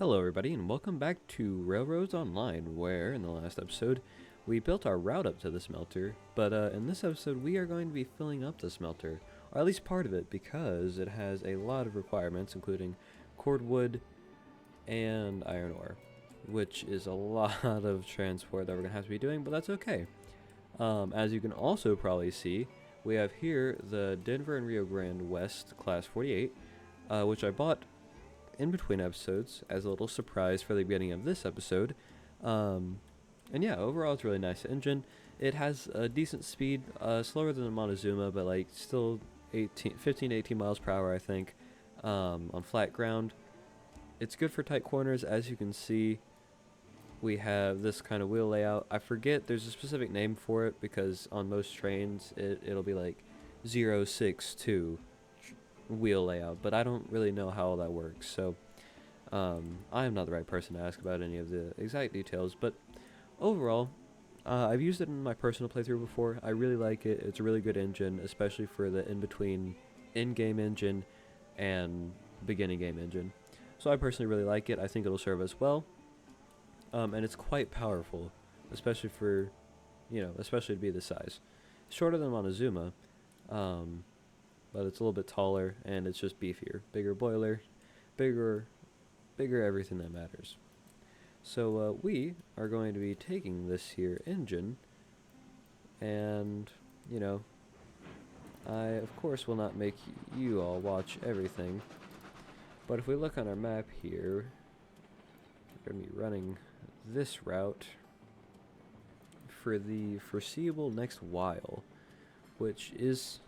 Hello everybody and welcome back to Railroads Online, where in the last episode we built our route up to the smelter, but in this episode we are going to be filling up the smelter, or at least part of it, because it has a lot of requirements including cordwood and iron ore, which is a lot of transport that we're going to have to be doing, but that's okay. As you can also probably see, we have here the Denver and Rio Grande West Class 48, which I bought in between episodes as a little surprise for the beginning of this episode. And yeah, overall it's a really nice engine. It has a decent speed, slower than the Montezuma, but like still 15 to 18 miles per hour I think, on flat ground. It's good for tight corners. As you can see, we have this kind of wheel layout. I forget, there's a specific name for it because on most trains it'll be like 062 wheel layout, but I don't really know how all that works, so I am not the right person to ask about any of the exact details. But overall, I've used it in my personal playthrough before. I really like it. It's a really good engine, especially for the in-between in-game engine and beginning game engine. So I personally really like it. I think it'll serve us well, and it's quite powerful, especially for, especially to be this size. Shorter than Montezuma, but it's a little bit taller and it's just beefier. Bigger boiler, bigger everything that matters. So we are going to be taking this here engine, and I of course will not make you all watch everything, but if we look on our map here, we're going to be running this route for the foreseeable next while, which is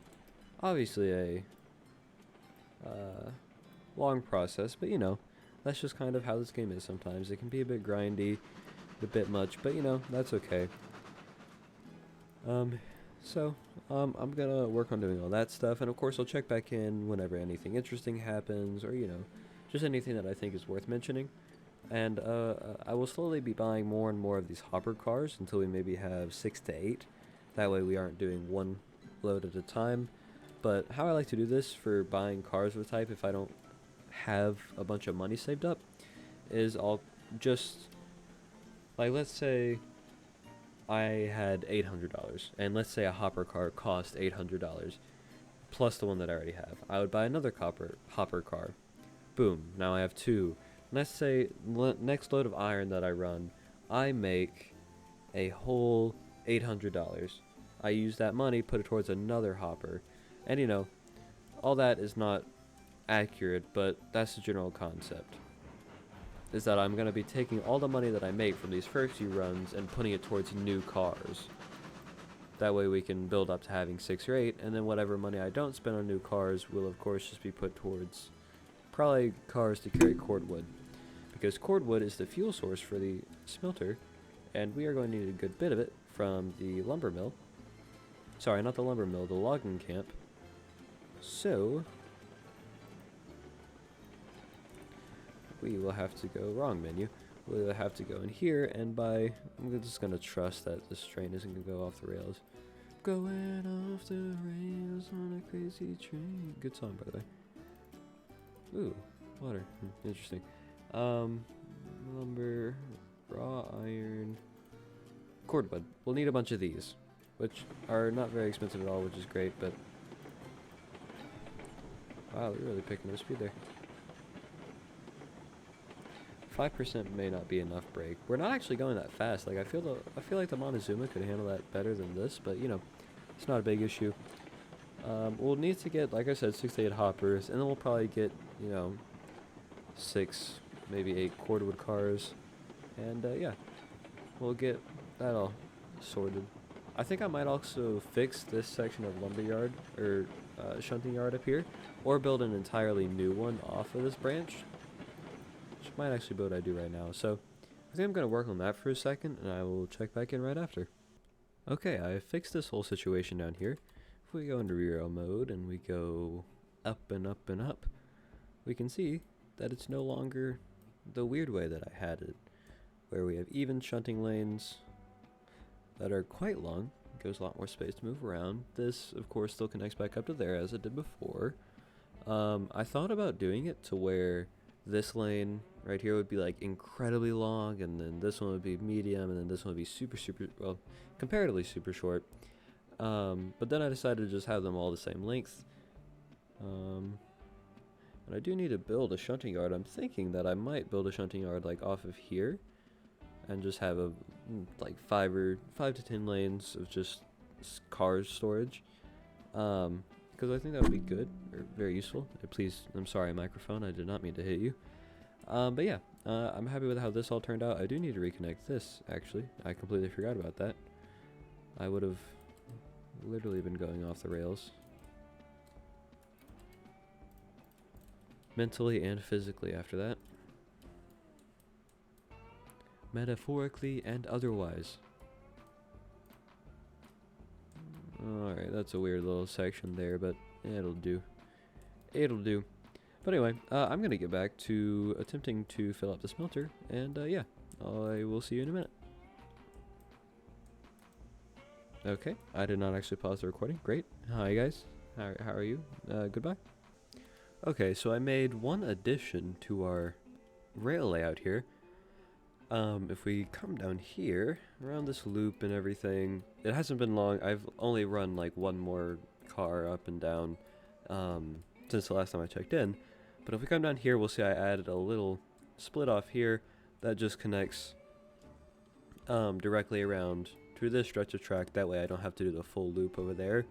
obviously a long process, but that's just kind of how this game is sometimes. It can be a bit grindy, a bit much, but that's okay. So I'm gonna work on doing all that stuff, and of course I'll check back in whenever anything interesting happens, or just anything that I think is worth mentioning. And I will slowly be buying more and more of these hopper cars until we maybe have 6 to 8. That way we aren't doing one load at a time. But how I like to do this for buying cars of the type, if I don't have a bunch of money saved up, is I'll just, like, let's say I had $800, and let's say a hopper car cost $800, plus the one that I already have. I would buy another hopper car. Boom, now I have two. Let's say next load of iron that I run, I make a whole $800. I use that money, put it towards another hopper. And all that is not accurate, but that's the general concept. Is that I'm going to be taking all the money that I make from these first few runs and putting it towards new cars. That way we can build up to having 6 or 8, and then whatever money I don't spend on new cars will of course just be put towards probably cars to carry cordwood. Because cordwood is the fuel source for the smelter, and we are going to need a good bit of it from the lumber mill. Sorry, not the lumber mill, the logging camp. So we will have to go, wrong menu, we'll have to go in here and buy, I'm just going to trust that this train isn't going to go off the rails. Going off the rails on a crazy train. Good song, by the way. Ooh, water. Interesting. Lumber, raw iron, cordwood. We'll need a bunch of these, which are not very expensive at all, which is great, but wow, we're really picking up speed there. 5% may not be enough brake. We're not actually going that fast. Like I feel like the Montezuma could handle that better than this, but it's not a big issue. We'll need to get, like I said, 6 to 8 hoppers, and then we'll probably get 6, maybe 8 cordwood cars, and yeah, we'll get that all sorted. I think I might also fix this section of lumberyard or shunting yard up here, or build an entirely new one off of this branch, which might actually be what I do right now. So I think I'm going to work on that for a second, and I will check back in right after. Okay, I fixed this whole situation down here. If we go into rear mode and we go up and up and up, we can see that it's no longer the weird way that I had it, where we have even shunting lanes that are quite long. It gives a lot more space to move around. This, of course, still connects back up to there as it did before. I thought about doing it to where this lane right here would be like incredibly long, and then this one would be medium, and then this one would be super, well, comparatively super short. But then I decided to just have them all the same length. And I do need to build a shunting yard. I'm thinking that I might build a shunting yard like off of here, and just have a like 5 to 10 lanes of just car storage. Because I think that would be good, or very useful. Please, I'm sorry, microphone, I did not mean to hit you. But yeah, I'm happy with how this all turned out. I do need to reconnect this, actually. I completely forgot about that. I would have literally been going off the rails. Mentally and physically after that. Metaphorically and otherwise. Alright, that's a weird little section there, but it'll do. It'll do. But anyway, I'm going to get back to attempting to fill up the smelter, and yeah, I will see you in a minute. Okay, I did not actually pause the recording. Great. Hi guys. How are you? Goodbye. Okay, so I made one addition to our rail layout here. If we come down here, around this loop and everything, it hasn't been long. I've only run like one more car up and down since the last time I checked in. But if we come down here, we'll see I added a little split off here that just connects directly around to this stretch of track. That way I don't have to do the full loop over there,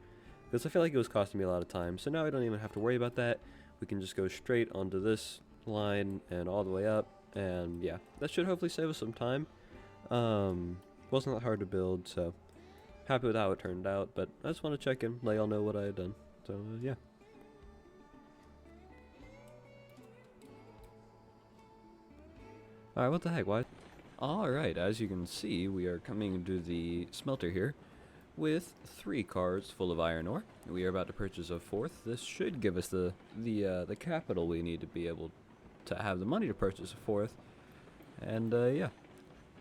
because I feel like it was costing me a lot of time. So now I don't even have to worry about that. We can just go straight onto this line and all the way up. And yeah, that should hopefully save us some time. Wasn't that hard to build, so happy with how it turned out. But I just want to check in, let y'all know what I had done. So yeah. Alright, what the heck, why? Alright, as you can see, we are coming to the smelter here with 3 cars full of iron ore. We are about to purchase a 4th. This should give us the capital we need to be able to have the money to purchase a 4th. And yeah,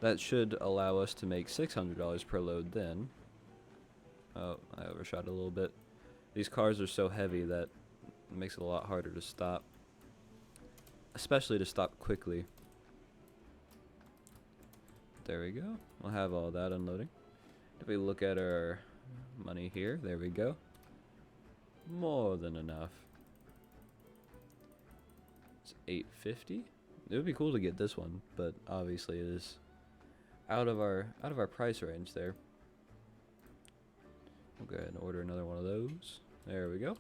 that should allow us to make $600 per load then. Oh, I overshot a little bit. These cars are so heavy that it makes it a lot harder to stop, especially to stop quickly. There we go. We'll have all that unloading. If we look at our money here, there we go. More than enough. It's $850. It would be cool to get this one, but obviously it is out of our price range there. We'll go ahead and order another one of those. There we go.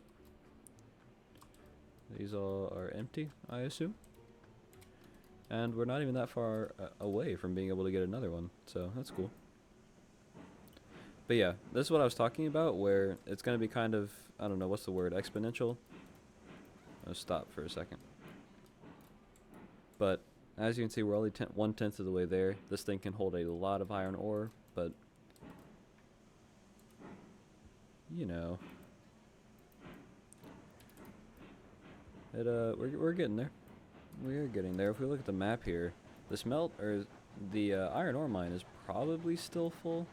These all are empty, I assume. And we're not even that far away from being able to get another one, so that's cool. But yeah, this is what I was talking about, where it's going to be kind of, I don't know, what's the word, exponential? I'll stop for a second. But as you can see, we're only 1/10 of the way there. This thing can hold a lot of iron ore, but you know, it we're getting there. We're getting there. If we look at the map here, the iron ore mine is probably still full.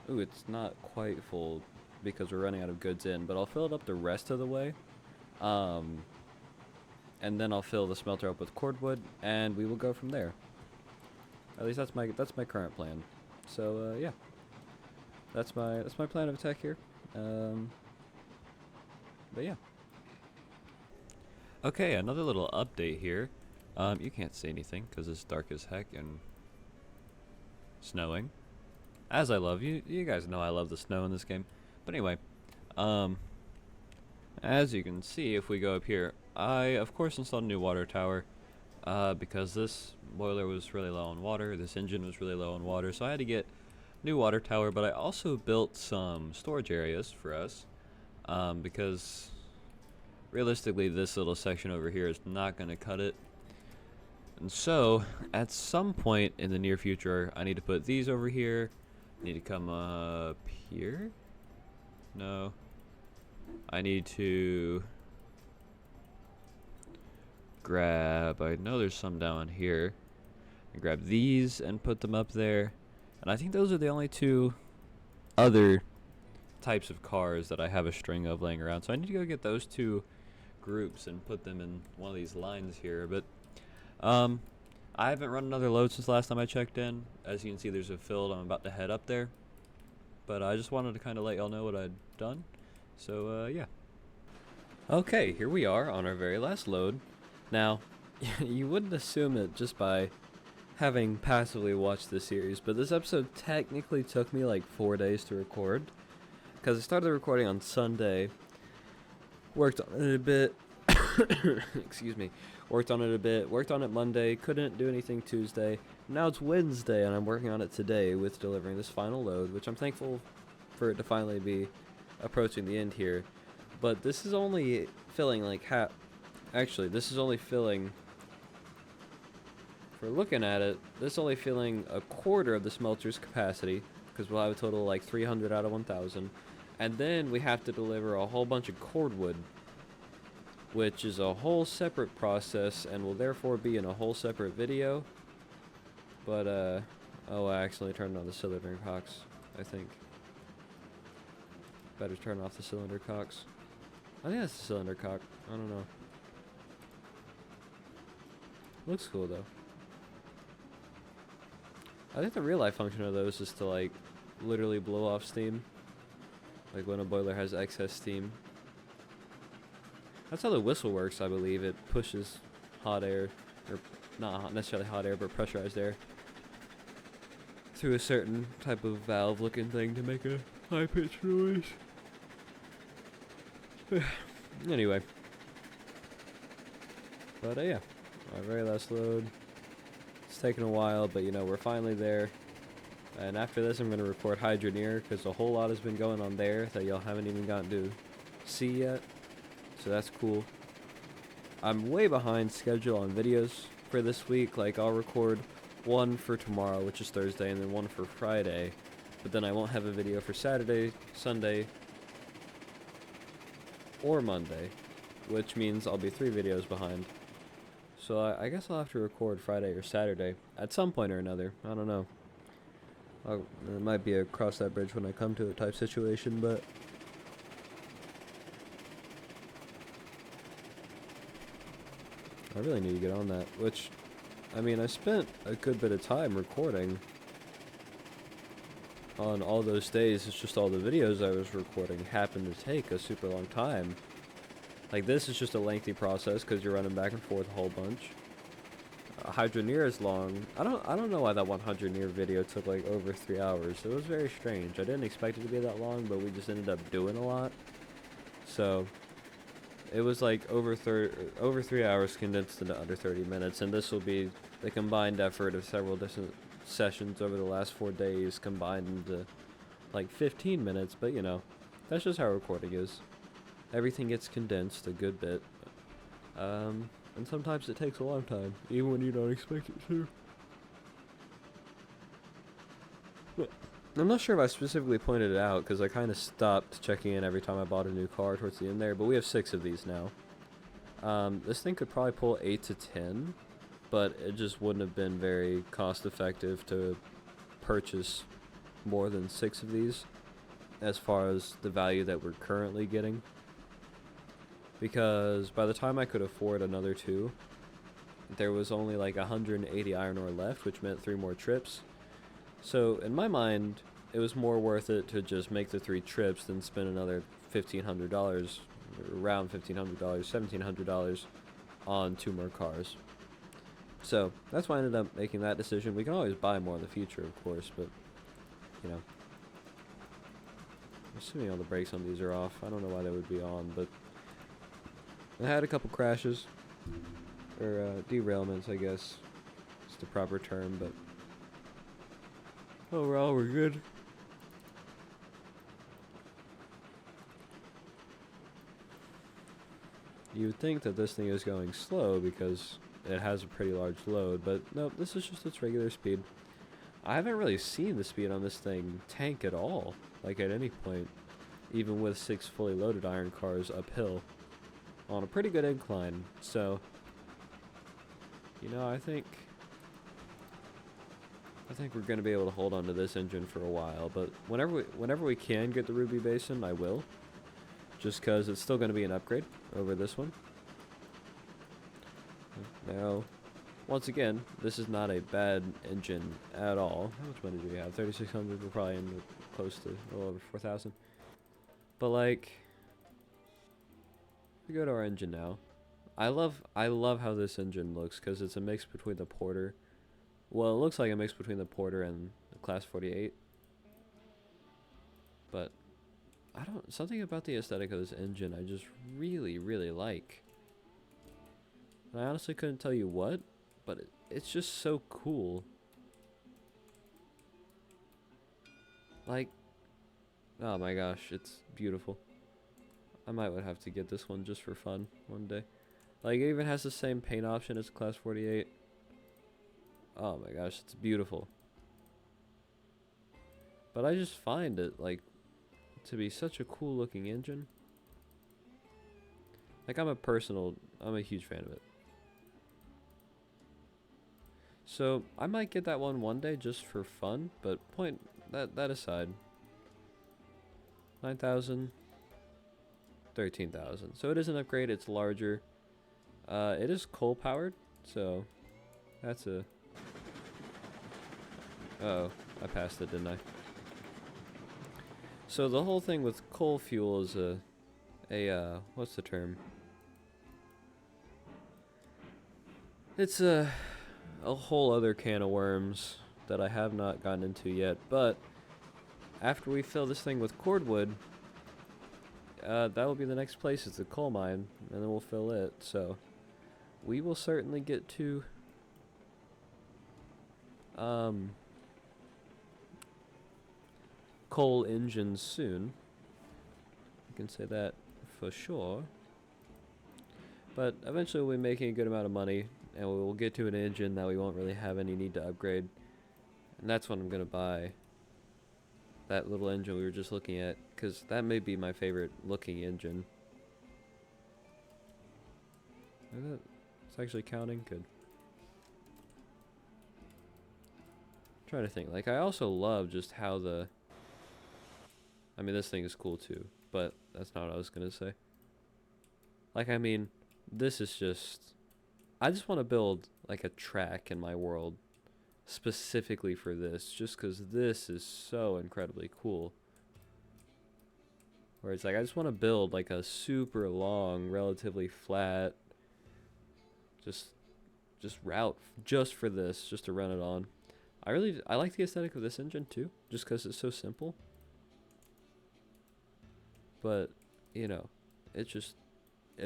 Ooh, it's not quite full because we're running out of goods in, but I'll fill it up the rest of the way. And then I'll fill the smelter up with cordwood, and we will go from there. At least that's my current plan. So yeah, that's my plan of attack here. But yeah. Okay, another little update here. You can't see anything because it's dark as heck and snowing. As I love you guys know I love the snow in this game. But anyway, as you can see, if we go up here, I of course installed a new water tower because this boiler was really low on water, this engine was really low on water, so I had to get new water tower. But I also built some storage areas for us because realistically this little section over here is not going to cut it. And so at some point in the near future I need to put these over here. I need to come up here. No, I need to grab, I know there's some down here, and grab these and put them up there. And I think those are the only 2 other types of cars that I have a string of laying around. So I need to go get those 2 groups and put them in one of these lines here. But I haven't run another load since last time I checked in. As you can see, there's a field. I'm about to head up there. But I just wanted to kind of let y'all know what I'd done. So, yeah. Okay, here we are on our very last load. Now, you wouldn't assume it just by having passively watched this series, but this episode technically took me like 4 days to record. Because I started the recording on Sunday, worked on it a bit, excuse me, worked on it Monday, couldn't do anything Tuesday. Now it's Wednesday and I'm working on it today with delivering this final load, which I'm thankful for it to finally be approaching the end here. But this is only filling like actually, this is only filling, for looking at it, this is only filling a quarter of the smelter's capacity, because we'll have a total of like 300 out of 1,000. And then we have to deliver a whole bunch of cordwood, which is a whole separate process and will therefore be in a whole separate video. But, oh, I accidentally turned on the cylinder cocks, I think. Better turn off the cylinder cocks. I think that's the cylinder cock. I don't know. Looks cool, though. I think the real life function of those is to, like, literally blow off steam. Like when a boiler has excess steam. That's how the whistle works, I believe. It pushes hot air, or not necessarily hot air, but pressurized air, through a certain type of valve looking thing to make a high-pitched noise. Anyway. But yeah, our very last load. It's taken a while, but you know, we're finally there. And after this, I'm going to record Hydroneer, because a whole lot has been going on there that y'all haven't even gotten to see yet. So that's cool. I'm way behind schedule on videos for this week. Like, I'll record one for tomorrow, which is Thursday, and then one for Friday. But then I won't have a video for Saturday, Sunday, or Monday, which means I'll be 3 videos behind. So I guess I'll have to record Friday or Saturday at some point or another. I don't know. It might be a cross that bridge when I come to it type situation, but I really need to get on that, which, I mean, I spent a good bit of time recording on all those days. It's just all the videos I was recording happened to take a super long time. Like, this is just a lengthy process because you're running back and forth a whole bunch. Hydroneer is long. I don't know why that one Hydroneer video took like over 3 hours. It was very strange. I didn't expect it to be that long, but we just ended up doing a lot. So it was like over 3 hours condensed into under 30 minutes, and this will be the combined effort of several different sessions over the last 4 days combined into like 15 minutes. But you know, that's just how recording is. Everything gets condensed a good bit. And sometimes it takes a long time, even when you don't expect it to. But I'm not sure if I specifically pointed it out, because I kind of stopped checking in every time I bought a new car towards the end there, but we have 6 of these now. This thing could probably pull 8 to 10, but it just wouldn't have been very cost effective to purchase more than 6 of these, as far as the value that we're currently getting. Because by the time I could afford another 2, there was only like 180 iron ore left, which meant 3 more trips. So in my mind, it was more worth it to just make the 3 trips than spend another $1,500, around $1,500, $1,700 on 2 more cars. So that's why I ended up making that decision. We can always buy more in the future, of course, but you know, assuming all the brakes on these are off, I don't know why they would be on, but I had a couple crashes, or derailments, I guess is the proper term, but overall we're good. You would think that this thing is going slow because it has a pretty large load, but no, this is just its regular speed. I haven't really seen the speed on this thing tank at all, like at any point, even with 6 fully loaded iron cars uphill on a pretty good incline. So, you know, I think we're going to be able to hold on to this engine for a while, but whenever we can get the Ruby Basin, I will, just because it's still going to be an upgrade over this one. Now, once again, this is not a bad engine at all. How much money do we have? 3,600. We're probably in close to a little over 4,000. But like, we go to our engine now. I love how this engine looks because it's a mix between the Porter. Well, it looks like a mix between the Porter and the Class 48. But I don't. Something about the aesthetic of this engine I just really, really like. And I honestly couldn't tell you what, but it's just so cool. Like, oh my gosh, it's beautiful. I might would have to get this one just for fun one day. Like, it even has the same paint option as Class 48. Oh my gosh, it's beautiful. But I just find it, like, to be such a cool looking engine. Like, I'm a huge fan of it. So, I might get that one day just for fun, but that aside. 9,000, 13,000. So it is an upgrade, it's larger. It is coal powered, so that's a... Uh-oh, I passed it, didn't I? So the whole thing with coal fuel is what's the term? It's a whole other can of worms that I have not gotten into yet, but after we fill this thing with cordwood, that will be the next place. It's a coal mine, and then we'll fill it. So we will certainly get to coal engines soon. I can say that for sure. But eventually we'll be making a good amount of money, and we will get to an engine that we won't really have any need to upgrade. And that's when I'm going to buy that little engine we were just looking at, because that may be my favorite looking engine. Look at that. It's actually counting. Good. I'm trying to think. Like, I also love just how the... I mean, this thing is cool too, but that's not what I was going to say. Like, I mean, this is just... I just want to build, like, a track in my world specifically for this, just because this is so incredibly cool. Where it's like, I just want to build, like, a super long, relatively flat, just route just for this, just to run it on. I like the aesthetic of this engine too, just because it's so simple. But, you know, it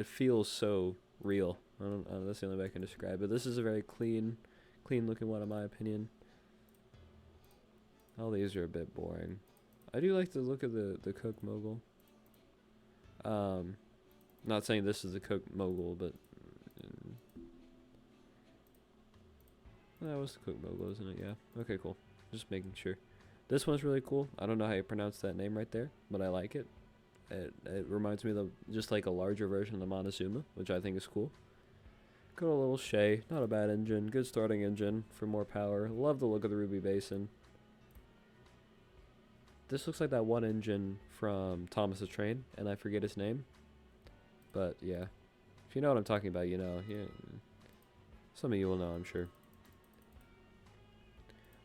feels so real. I don't, that's the only way I can describe it. This is a very clean looking one in my opinion. All these are a bit boring. I do like the look of the Coke Mogul. Not saying this is the Coke Mogul, but that was the Coke Mogul, isn't it? Yeah. Okay, cool. Just making sure. This one's really cool. I don't know how you pronounce that name right there, but I like it. It reminds me of just like a larger version of the Montezuma, which I think is cool. Good old little Shay, not a bad engine, good starting engine for more power. Love the look of the Ruby Basin. This looks like that one engine from Thomas the Train, and I forget his name. But yeah, if you know what I'm talking about, you know. Yeah, some of you will know, I'm sure.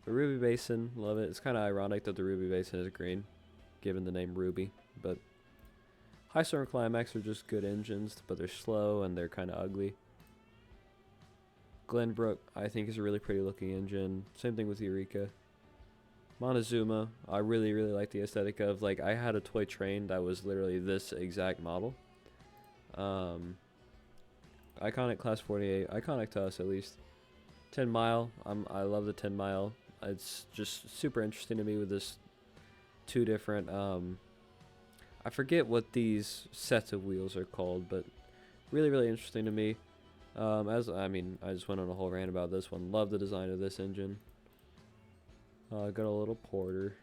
The Ruby Basin, love it. It's kind of ironic that the Ruby Basin is green, given the name Ruby, but High Storm and Climax are just good engines, but they're slow and they're kind of ugly. Glenbrook, I think, is a really pretty looking engine. Same thing with Eureka. Montezuma, I really, really like the aesthetic of. Like, I had a toy train that was literally this exact model. Iconic Class 48, iconic to us at least. 10 mile, I love the 10 mile. It's just super interesting to me with this two different, I forget what these sets of wheels are called, but really, really interesting to me. I just went on a whole rant about this one. Love the design of this engine. Got a little Porter.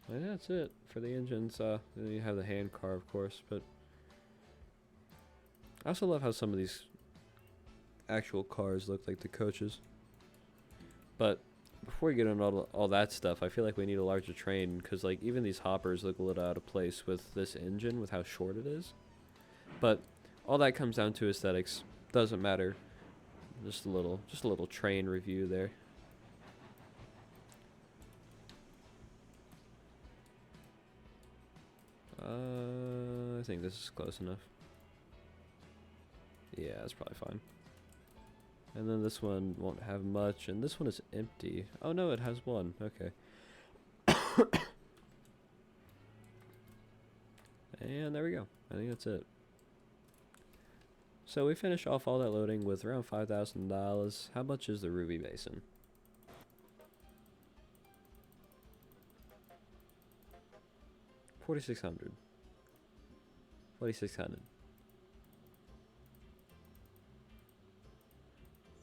And that's it for the engines. Then you have the hand car, of course, but I also love how some of these actual cars look like the coaches. But before we get into all that stuff, I feel like we need a larger train, because like even these hoppers look a little out of place with this engine, with how short it is. But all that comes down to aesthetics. Doesn't matter. Just a little train review there. I think this is close enough. Yeah, that's probably fine. And then this one won't have much, and this one is empty. Oh no, it has one. Okay. And there we go. I think that's it. So we finish off all that loading with around $5,000. How much is the ruby basin? $4,600. $4,600.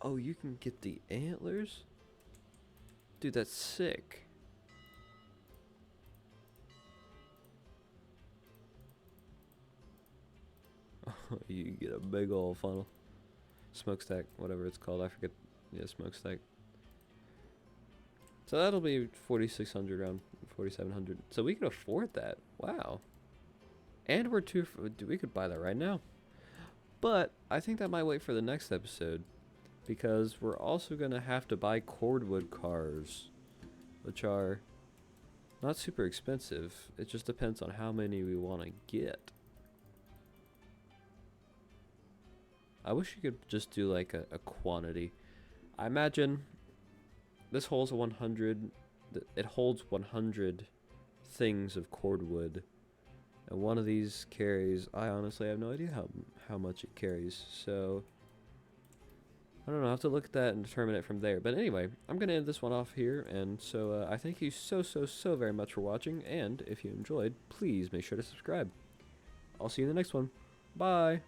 Oh, you can get the antlers? Dude, that's sick. You get a big old funnel. Smokestack, whatever it's called. I forget. Yeah, smokestack. So that'll be 4,600, around 4,700. So we can afford that. Wow. And we could buy that right now. But I think that might wait for the next episode, because we're also going to have to buy cordwood cars, which are not super expensive. It just depends on how many we want to get. I wish you could just do like a quantity. I imagine this holds 100. It holds 100 things of cordwood, and one of these carries. I honestly have no idea how much it carries. So I don't know. I have to look at that and determine it from there. But anyway, I'm gonna end this one off here, and so I thank you so very much for watching. And if you enjoyed, please make sure to subscribe. I'll see you in the next one. Bye.